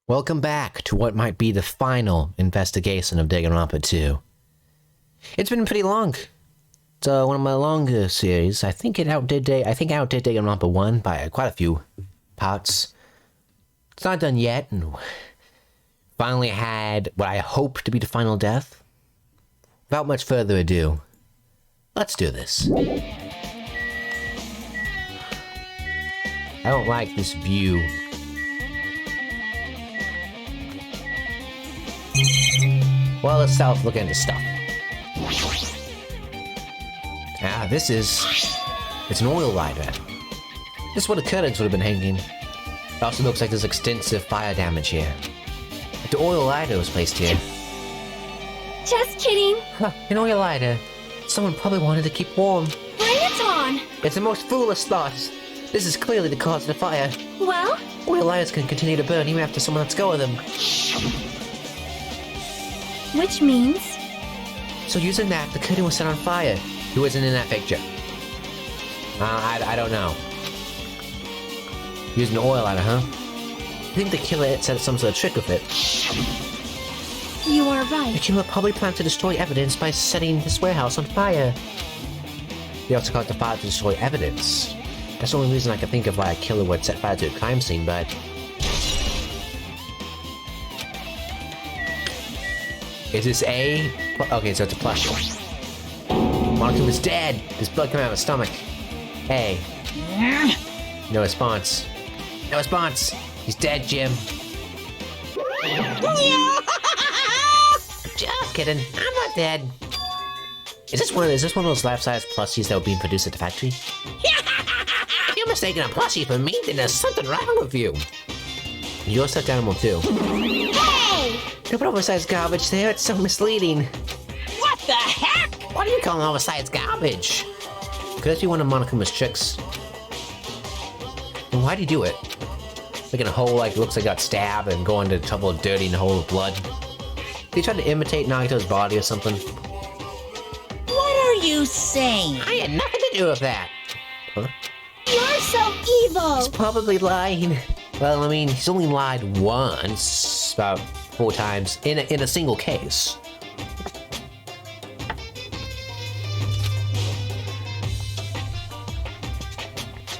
Welcome back to what might be the final investigation of danganronpa2. It's been pretty long. It's one of my longer series. I think I outdid danganronpa1 by quite a few parts. It's not done yet, and finally had what I hope to be the final death. Without much further ado, let's do this. I don't like this view. Well, let's start looking at the stuff. It's an oil lighter. This is where the curtains would have been hanging. It also looks like there's extensive fire damage here. The oil lighter was placed here. Just kidding. Huh, an oil lighter. Someone probably wanted to keep warm. Bring it on. It's the most foolish thought. This is clearly the cause of the fire. Well? Oil lighters can continue to burn even after someone lets go of them. Which means? So using that, the curtain was set on fire. Who isn't in that picture? I don't know. Using an oil lighter, huh? I think the killer set some sort of trick with it. You are The right. killer probably planned to destroy evidence by setting this warehouse on fire. They also caught the fire to destroy evidence. That's the only reason I can think of why a killer would set fire to a crime scene, but... Is this A? Okay, so it's a plush. Monokuma is dead! There's blood coming out of his stomach. A. No response. No response! He's dead, Jim. Just kidding. I'm not dead. Is this one of those life-size plushies that were being produced at the factory? If you're mistaken a plushie for me, then there's something wrong with you. You're a stuffed animal too. Hey! Don't put oversized garbage there, it's so misleading. What the heck? What do you call oversized garbage? Could this be one of Monokuma's tricks? And why'd he do it? Like in a hole, like looks like got stabbed and go into trouble of dirty in a hole of blood. Did he try to imitate Nagito's body or something? What are you saying? I had nothing to do with that. Huh? You're so evil. He's probably lying. Well, I mean, he's only lied once, about 4 times, in a single case.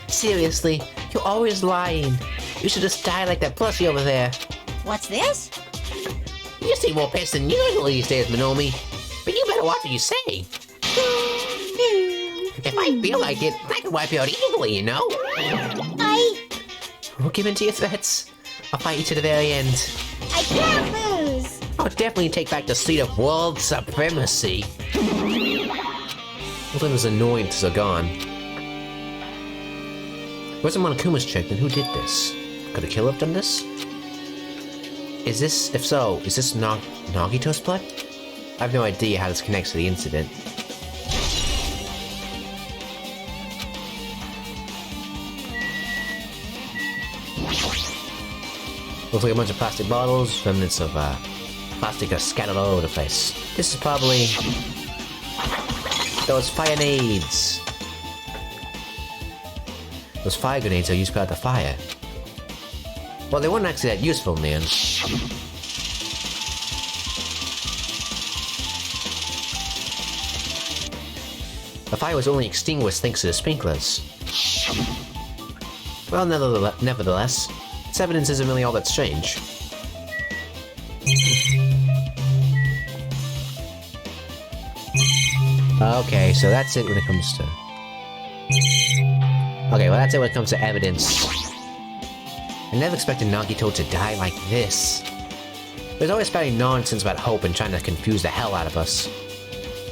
Seriously, you're always lying. You should just die like that plushie over there. What's this? You seem more pissed than usual these days, Minomi. But you better watch what you say. If I feel like it, I can wipe you out easily, you know? Don't give in to your threats. I'll fight you to the very end. I can't lose. I'll definitely take back the seat of world supremacy. Looks like it was annoying to Zagan. Wasn't Monokuma's trick, then who did this? Could a killer have done this? If so, is this Nagito's blood? I have no idea how this connects to the incident. Looks like a bunch of plastic bottles, remnants of plastic are scattered all over the place. This is probably those fire nades. Those fire grenades are used to put out the fire. Well, they weren't actually that useful in the end. The fire was only extinguished thanks to the sprinklers. Well, nevertheless, this evidence isn't really all that strange. Okay, so that's it when it comes to... Okay, well that's it when it comes to evidence. I never expected Nagito to die like this. There's always spouting nonsense about hope and trying to confuse the hell out of us.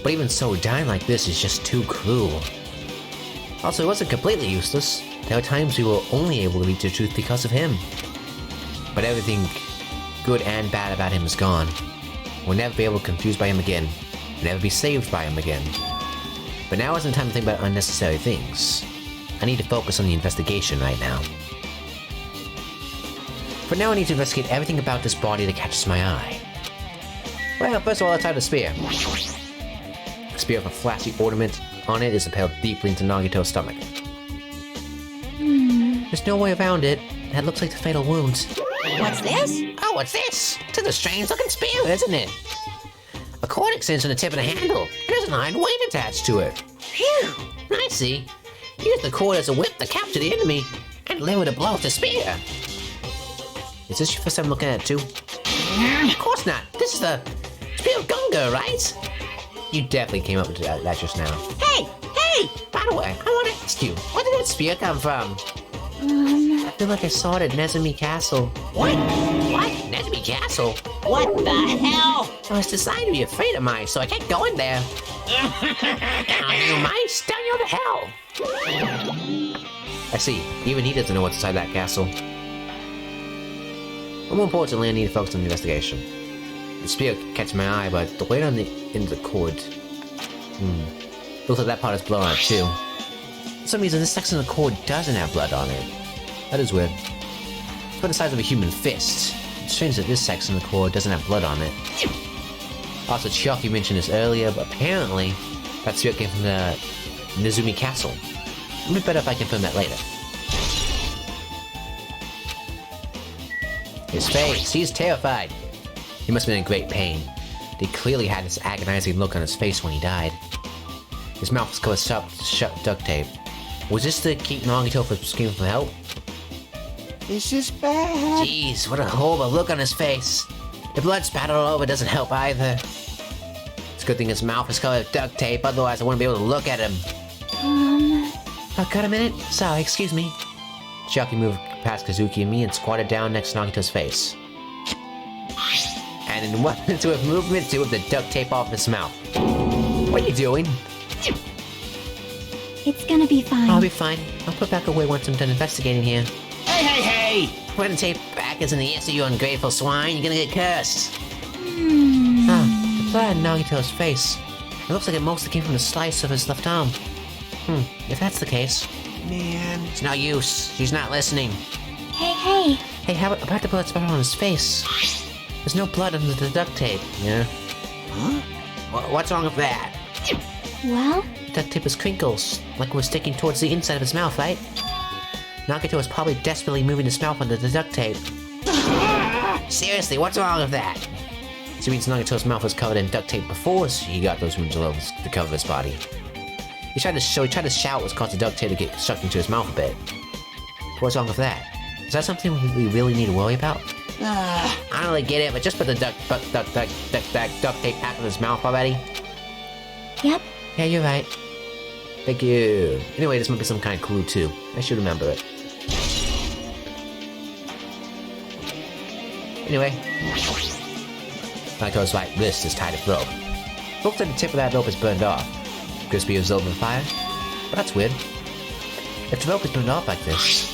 But even so, dying like this is just too cruel. Also, it wasn't completely useless. There were times we were only able to reach the truth because of him. But everything good and bad about him is gone. We'll never be able to be confused by him again. We'll never be saved by him again. But now isn't the time to think about unnecessary things. I need to focus on the investigation right now. For now, I need to investigate everything about this body that catches my eye. Well, first of all, let's try the spear. A spear with a flashy ornament on it is impaled deeply into Nagito's stomach. There's no way around it. That looks like the fatal wound. What's this? Oh, what's this? It's a strange looking spear, isn't it? A cord extends from the tip of the handle, and there's an iron weight attached to it. Phew. I see. Use the cord as a whip to capture the enemy, and deliver the blow with the spear. Is this your first time looking at it too? Of course not. This is the spear of Gunga, right? You definitely came up with that just now. Hey! Hey! By the way, I want to ask you, where did that spear come from? I feel like I saw it at Nezumi Castle. What? What? Nezumi Castle? What the hell? I was designed to be afraid of mice, so I can't go in there. Down you mice, down you to hell. I see, even he doesn't know what's inside that castle. But more importantly, I need to focus on the investigation. The spear catches my eye, but the weight on the end of the cord. Looks like that part is blood on it too. For some reason, this section of the cord doesn't have blood on it. That is weird. It's about the size of a human fist. It's strange that this section of the cord doesn't have blood on it. Also, Chucky mentioned this earlier, but apparently that spear came from the Nezumi Castle. It'd be better if I confirm that later. His face, he's terrified. He must have been in great pain. He clearly had this agonizing look on his face when he died. His mouth was covered with shut duct tape. Was this to keep Nagito from screaming for help? This is bad. Jeez, what a horrible look on his face. The blood spattered all over doesn't help either. It's a good thing his mouth is covered with duct tape, otherwise I wouldn't be able to look at him. Oh, got a minute? Sorry, excuse me. Chucky moved past Kazuki and me and squatted down next to Nagito's face. And in one swift movement, to whip the duct tape off his mouth. What are you doing? It's gonna be fine. I'll be fine. I'll put back away once I'm done investigating here. Hey, hey, hey! When the tape back isn't the answer, you ungrateful swine. You're gonna get cursed. The blood on Nagito's face. It looks like it mostly came from the slice of his left arm. If that's the case, Man. it's no use. She's not listening. Hey. Hey, how about the blood spattered on his face? There's no blood under the duct tape, yeah? Huh? What's wrong with that? Well, Duct tape is crinkles, like it was sticking towards the inside of his mouth, right? Nagito was probably desperately moving his mouth under the duct tape. Seriously, what's wrong with that? So it means Nagito's mouth was covered in duct tape before he got those wounds alone to cover his body. He tried to shout what's caused the duct tape to get stuck into his mouth a bit. What's wrong with that? Is that something we really need to worry about? I don't really get it, but just put the duct tape back in his mouth already. yep. Yeah, you're right. Thank you. Anyway, this might be some kind of clue too. I should remember it. Anyway. Nagito's right wrist is tied with rope. Looks like the tip of that rope is burned off. Could this be absorbed in fire? But that's weird. If the rope is burned off like this,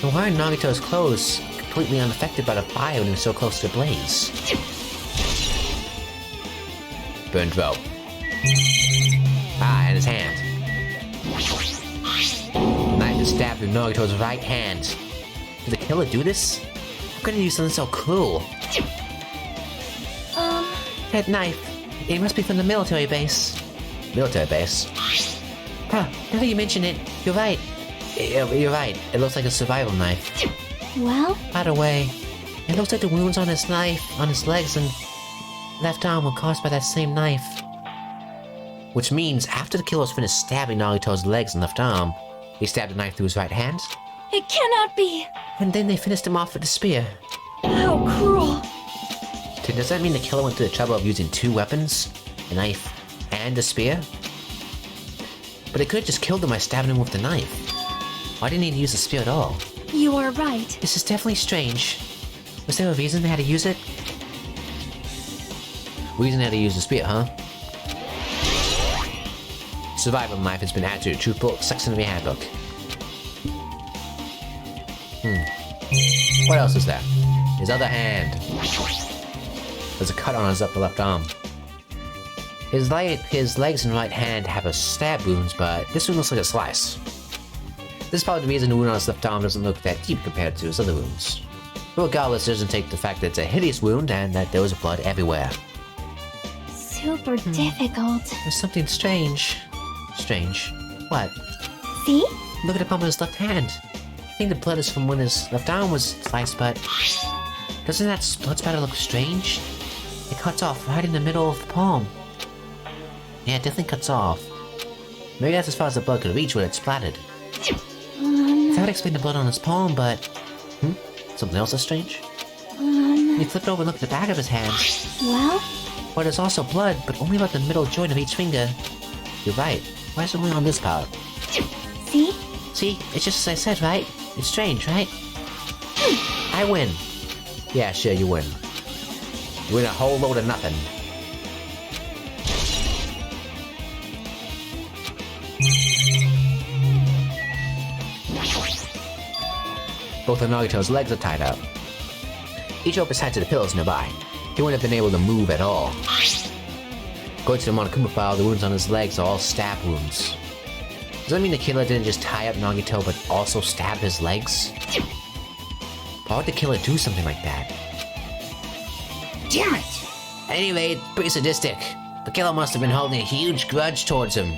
then why are Nagito's clothes completely unaffected by the fire when he was so close to the blaze? Burned rope. And his hand. The knife is stabbed through Nagito's right hand. Did the killer do this? How could he use something so cruel? That knife. It must be from the military base. Military base? Huh, now that you mention it, you're right. You're right. It looks like a survival knife. Well, By the way, it looks like the wounds on his knife, on his legs and left arm were caused by that same knife. Which means after the killer was finished stabbing Nagito's legs and left arm, he stabbed a knife through his right hand, it cannot be. and then they finished him off with a spear. How cruel. So does that mean the killer went to the trouble of using two weapons? A knife and a spear? But they could have just killed him by stabbing him with the knife. Why didn't he use the spear at all? You are right. This is definitely strange. Was there a reason they had to use it? Reason they had to use the spear, huh? Survival knife has been added to the truth book section of your handbook. What else is there? His other hand. There's a cut on his upper left arm. His legs and right hand have a stab wounds, but this one looks like a slice. This is probably the reason the wound on his left arm doesn't look that deep compared to his other wounds. But regardless, it doesn't take the fact that it's a hideous wound and that there was blood everywhere. Super difficult. There's something strange. Strange. What? See? Look at the palm of his left hand. think the blood is from when his left arm was sliced, but doesn't that blood spatter look strange? It cuts off right in the middle of the palm. Yeah, it definitely cuts off. Maybe that's as far as the blood could reach when it splattered. That would explain the blood on his palm, but... Something else is strange? He flipped over and looked at the back of his hand. Well? But there's also blood, but only about the middle joint of each finger. You're right. Why is it only on this part? See? See? It's just as I said, right? It's strange, right? I win. Yeah, sure, you win. You win a whole load of nothing. Both of Nagito's legs are tied up. Each rope is tied to the pillows nearby. He wouldn't have been able to move at all. According to the Monokuma file, the wounds on his legs are all stab wounds. Does that mean the killer didn't just tie up Nagito but also stab his legs? Why would the killer do something like that? Damn it! At any rate, pretty sadistic. The killer must have been holding a huge grudge towards him.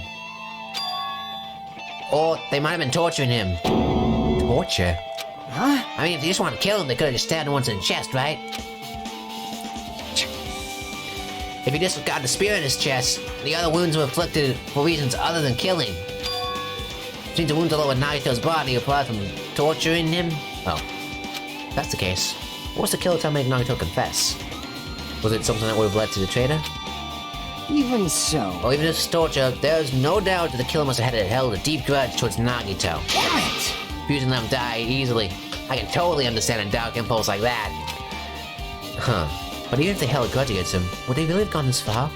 Or they might have been torturing him. Torture? Huh? I mean, if they just wanted to kill him, they could have just stabbed him once in the chest, right? If he disregarded the spear in his chest, the other wounds were inflicted for reasons other than killing. Since the wounds all over Nagito's body apart from torturing him? Oh, if that's the case. What was the killer trying to make Nagito confess? Was it something that would have led to the traitor? Even so. Or even if it's torture, there's no doubt that the killer must have held a deep grudge towards Nagito. Damn it! Refusing to let him die easily. I can totally understand a dark impulse like that. Huh. But even if they held a grudge against him, would they really have gone this far?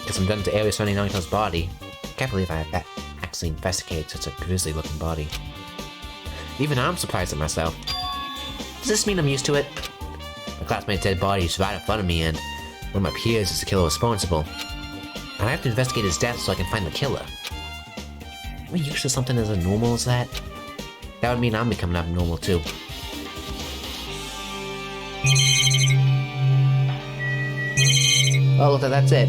Guess I'm done to areas surrounding Nagito's body. Can't believe I have actually investigated such a grisly-looking body. Even I'm surprised at myself. Does this mean I'm used to it? My classmate's dead body is right in front of me, and one of my peers is the killer responsible. And I have to investigate his death so I can find the killer. Am I used to something as abnormal as that? That would mean I'm becoming abnormal too. Oh, look, that's it.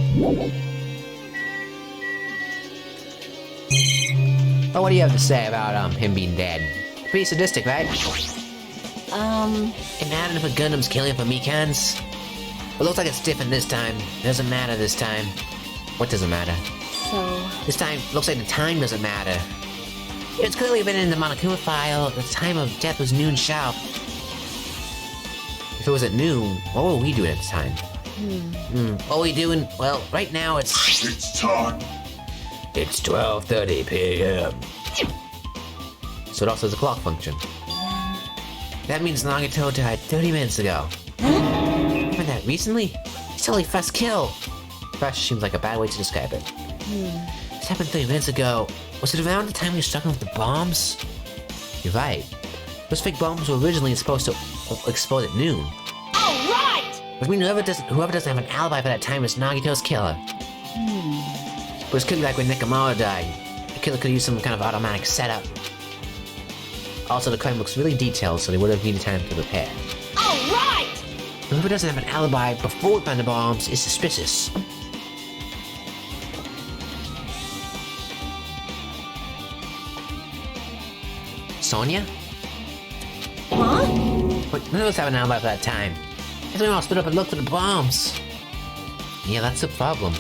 Oh, what do you have to say about him being dead? Pretty sadistic, right? Imagine if a Gundam's killing for Mikans. It looks like it's different this time. It doesn't matter this time. What doesn't matter? So... This time, looks like the time doesn't matter. It's clearly written in the Monokuma file. The time of death was noon sharp. If it was at noon, what were we doing at the time? What are we doing? Well, right now it's... It's time. It's 12:30 p.m. So it also has a clock function. That means Nagito died 30 minutes ago. Happened that recently? It's totally first kill. Fresh seems like a bad way to describe it. This happened 30 minutes ago. Was it around the time we were struggling with the bombs? You're right. Those fake bombs were originally supposed to explode at noon. All right! Which means whoever doesn't have an alibi for that time is Nagito's killer. But it could be like when Nekomaru died. The killer could use some kind of automatic setup. Also, the crime looks really detailed, so they would have needed time to repair. All right! Whoever doesn't have an alibi before we find the bombs is suspicious. Sonia? Huh? But none of us have an alibi for that time. Guess we all stood up and looked for the bombs. Yeah, that's the problem.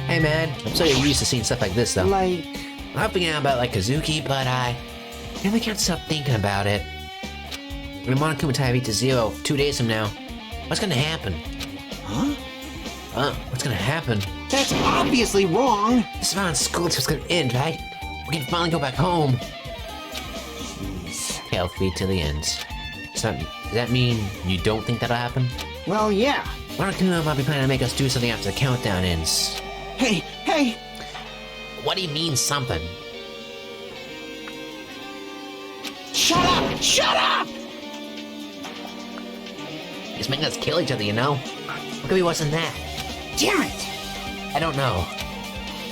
Hey man, I'm so used to seeing stuff like this though. Like... I'm thinking about like Kazuki, but I really can't stop thinking about it. When Monokuma tie beat to 0 2 days from now, what's gonna happen? Huh? What's gonna happen? That's obviously wrong! This fine school trip's gonna end, right? We can finally go back home. Jeez. Healthy to the end. Does that mean you don't think that'll happen? Well, yeah. Monokuma might be planning to make us do something after the countdown ends. Hey, hey! What do you mean, something? Shut up! Shut up! He's making us kill each other, you know? What could be worse than that? Damn it! I don't know.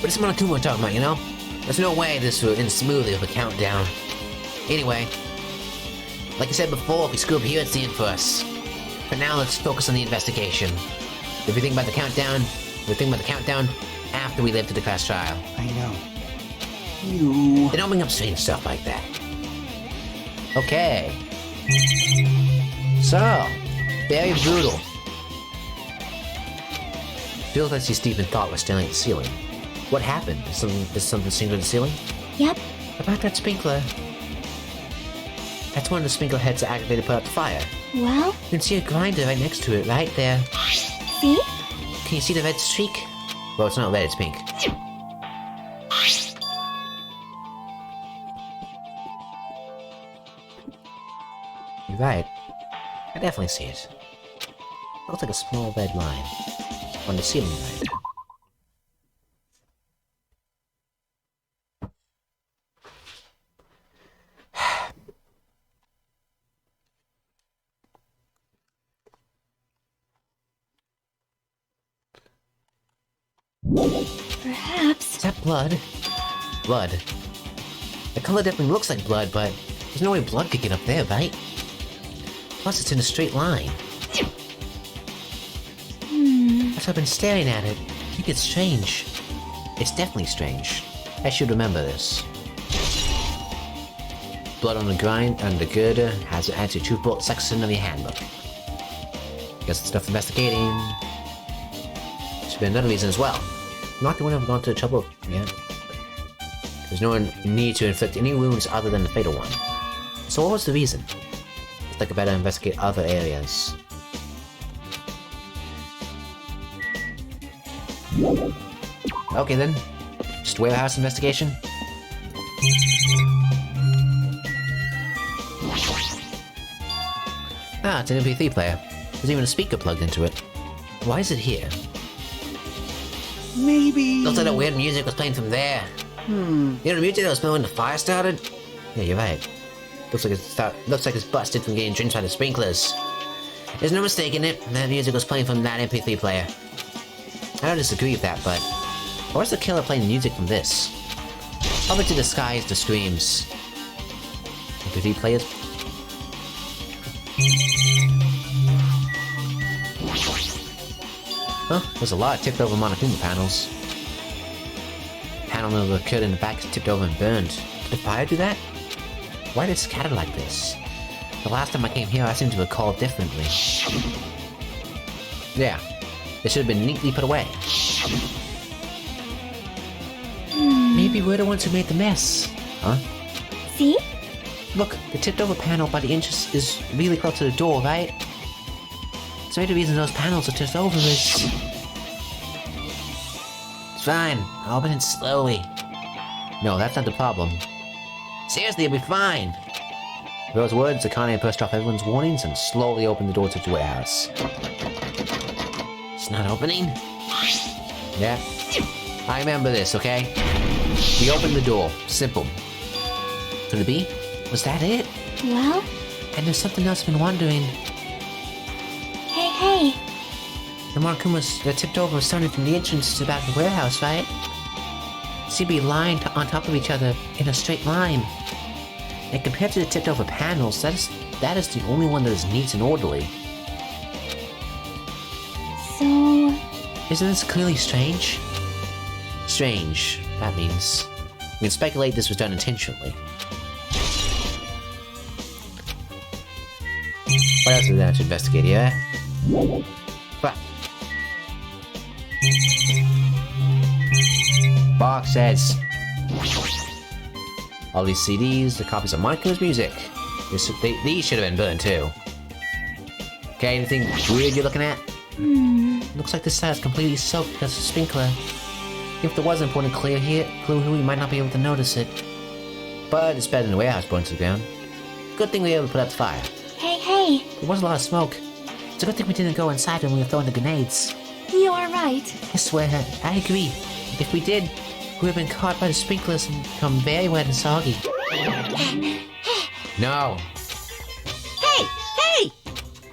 But it's Monokuma we're talking about, you know? There's no way this would end smoothly with a countdown. Anyway, like I said before, if we screw up here, it's the end for us. For now, let's focus on the investigation. If we think about the countdown, after we lived through the class trial. I know. You... They don't bring up strange stuff like that. Okay. So, very brutal. Feels like Stephen thought was staring at the ceiling. What happened? Is something seen on the ceiling? Yep. About that sprinkler. That's one of the sprinkler heads that activated to put out the fire. Well, You can see a grinder right next to it, right there. see? Can you see the red streak? Well, it's not red, it's pink. You're right. I definitely see it. Looks like a small red line. On the ceiling light. Perhaps. Is that blood? Blood. The color definitely looks like blood, but there's no way blood could get up there, right? Plus, it's in a straight line. That's why I've been staring at it. I think it's strange. It's definitely strange. I should remember this. Blood on the grind and the girder has an anti-truthful section of the handbook. Guess it's stuff investigating. Should be another reason as well. Not the one I've gone to the trouble yet. There's no need to inflict any wounds other than the fatal one. So what was the reason? I think I better investigate other areas. Okay then. Just warehouse investigation. Ah, it's an MP3 player. There's even a speaker plugged into it. Why is it here? Maybe... Looks like that weird music was playing from there. You know the music that was playing when the fire started? Yeah, you're right. Looks like it's busted from getting drenched by the sprinklers. There's no mistaking it. That music was playing from that MP3 player. I don't disagree with that, but where's the killer playing music from this? Probably to disguise the screams. MP3 players? Huh? There's a lot of tipped over Monokuma panels. Panel of the curtain in the back is tipped over and burned. Did the fire do that? Why did it scatter like this? The last time I came here, I seem to recall differently. Yeah, it should have been neatly put away. Maybe we're the ones who made the mess. Huh? See? Look, the tipped over panel by the entrance is really close to the door, right? So maybe the reason those panels are tipped over is... It's fine, I'll open it slowly. No, that's not the problem. Seriously, it'll be fine. With those words, Akane pushed off everyone's warnings and slowly opened the door to the warehouse. It's not opening? Yeah. I remember this, okay? We opened the door. Simple. Could it be? Was that it? Well? And there's something else I've been wondering. Hey. The Monokumas that tipped over started from the entrance to the back of the warehouse, right? Seem to be lined on top of each other in a straight line. And compared to the tipped over panels, that is the only one that is neat and orderly. So... Isn't this clearly strange? Strange, that means. We can speculate this was done intentionally. What else is there to investigate here? What? Box says... All these CDs, the copies of Monokuma's music. These should have been burned too. Okay, anything weird you're looking at? Looks like this side is completely soaked because of the sprinkler. If there was an important clue here, we might not be able to notice it. But it's better than the warehouse burned to the ground. Good thing we were able to put out the fire. Hey. There was a lot of smoke. It's a good thing we didn't go inside when we were throwing the grenades. You are right. I swear, I agree. If we did, we would have been caught by the sprinklers and become very wet and soggy. No. Hey!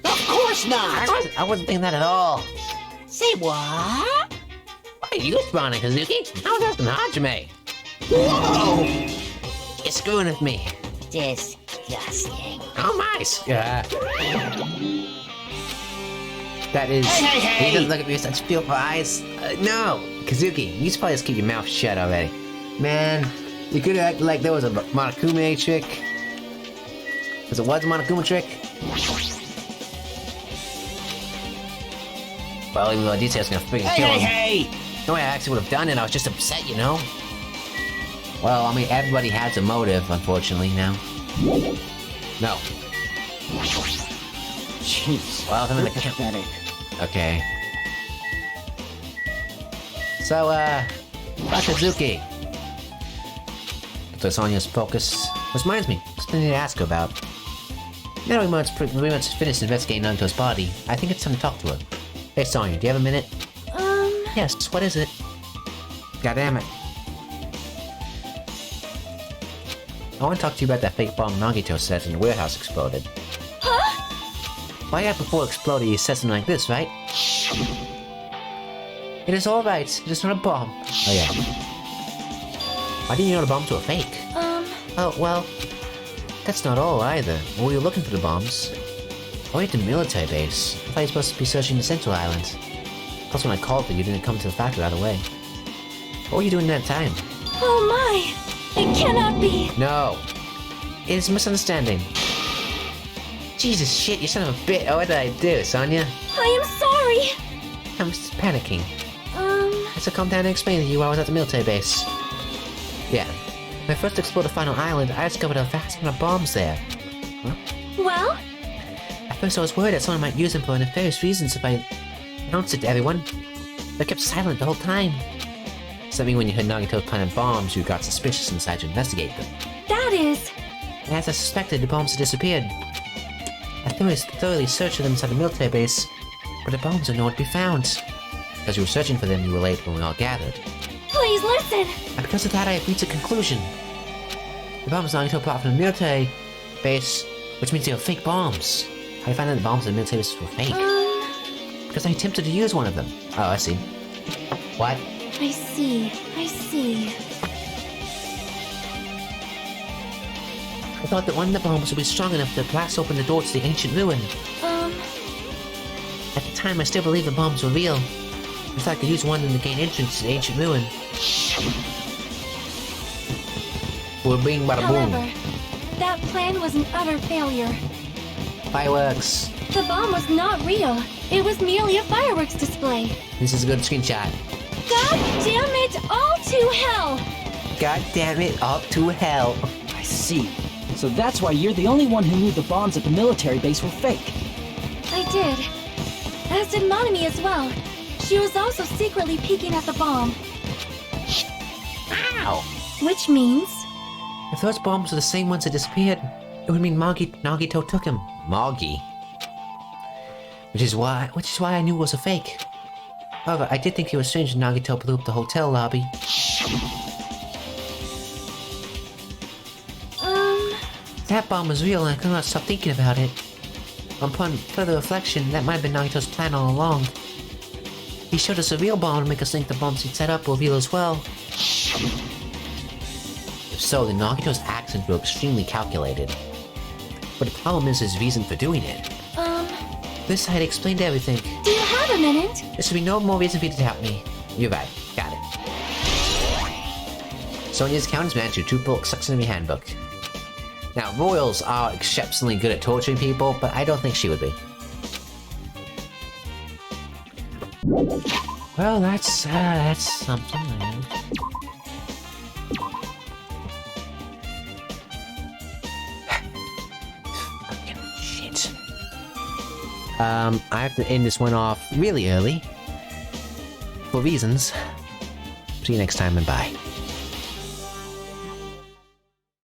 Of course not! I wasn't thinking that at all. Say what? Why are you responding, Kazuki? I was asking Hajime. Whoa! You're screwing with me. Disgusting. Oh my! That is... Hey! He doesn't look at me with such beautiful eyes. No! Kazuki, you should probably just keep your mouth shut already. Man, you could act like there was a Monokuma trick. Because it was a Monokuma trick. Well, even though details gonna freaking kill him. Hey! No way I actually would have done it, I was just upset, you know? Well, I mean, everybody has a motive, unfortunately, now. No. Jeez. Well, I'm in the pathetic. Okay. So, Kazuki. So Sonya's focus. Which reminds me, something I need to ask her about. Now we must finish investigating Nagito's body. I think it's time to talk to her. Hey Sonya, do you have a minute? Yes, what is it? God damn it. I want to talk to you about that fake bomb Nagito says in the warehouse exploded. Huh? Why out before it exploded you said something like this, right? It is alright, it is not a bomb. Oh yeah. Why didn't you know the bombs were fake? Oh, well, that's not all either. Were you looking for the bombs? I went to the military base. I thought you were supposed to be searching the Central Island. Plus when I called for you, you didn't come to the factory right away. What were you doing that time? Oh my! It cannot be! No! It is a misunderstanding. Jesus shit, you son of a bitch! Oh, what did I do, Sonya? I am sorry! I'm just panicking. I should calm down and explain to you while I was at the military base. Yeah. When I first explored the final island, I discovered a vast amount of bombs there. Huh? Well? At first I was worried that someone might use them for nefarious reasons if I announced it to everyone. But I kept silent the whole time. Does that mean when you heard Nagito's planning bombs, you got suspicious and decided to investigate them? That is... And as I suspected, the bombs had disappeared. I thoroughly searched for them inside the military base, but the bombs are nowhere to be found. As you were searching for them, you were late when we all gathered. Please listen! And because of that, I have reached a conclusion. The bombs Nagito brought from the military base, which means they were fake bombs. How do you find out the bombs in the military base were fake? Because I attempted to use one of them. Oh, I see. What? I see. I see. I thought that one of the bombs would be strong enough to blast open the door to the ancient ruin. At the time, I still believed the bombs were real. I thought I could use one of them to gain entrance to the ancient ruin. We're being bada boom. However, that plan was an utter failure. Fireworks. The bomb was not real. It was merely a fireworks display. This is a good screenshot. God damn it all to hell! God damn it, up to hell. I see. So that's why you're the only one who knew the bombs at the military base were fake. I did. As did Monami as well. She was also secretly peeking at the bomb. Ow! Which means... If those bombs were the same ones that disappeared, it would mean Nagito took him. Magi. Which is why I knew it was a fake. However, I did think it was strange that Nagito blew up the hotel lobby. If that bomb was real and I could not stop thinking about it. Upon further reflection, that might have been Nagito's plan all along. He showed us a real bomb to make us think the bombs he'd set up were real as well. If so, then Nagito's actions were extremely calculated. But the problem is his reason for doing it. This had explained everything. Do you have a minute? There should be no more reason for you to doubt me. You're right. Got it. Sonya's account is managed through 2 books section of your handbook. Now, royals are exceptionally good at torturing people, but I don't think she would be. Well, that's something. Fucking shit. I have to end this one off really early. For reasons. See you next time and bye.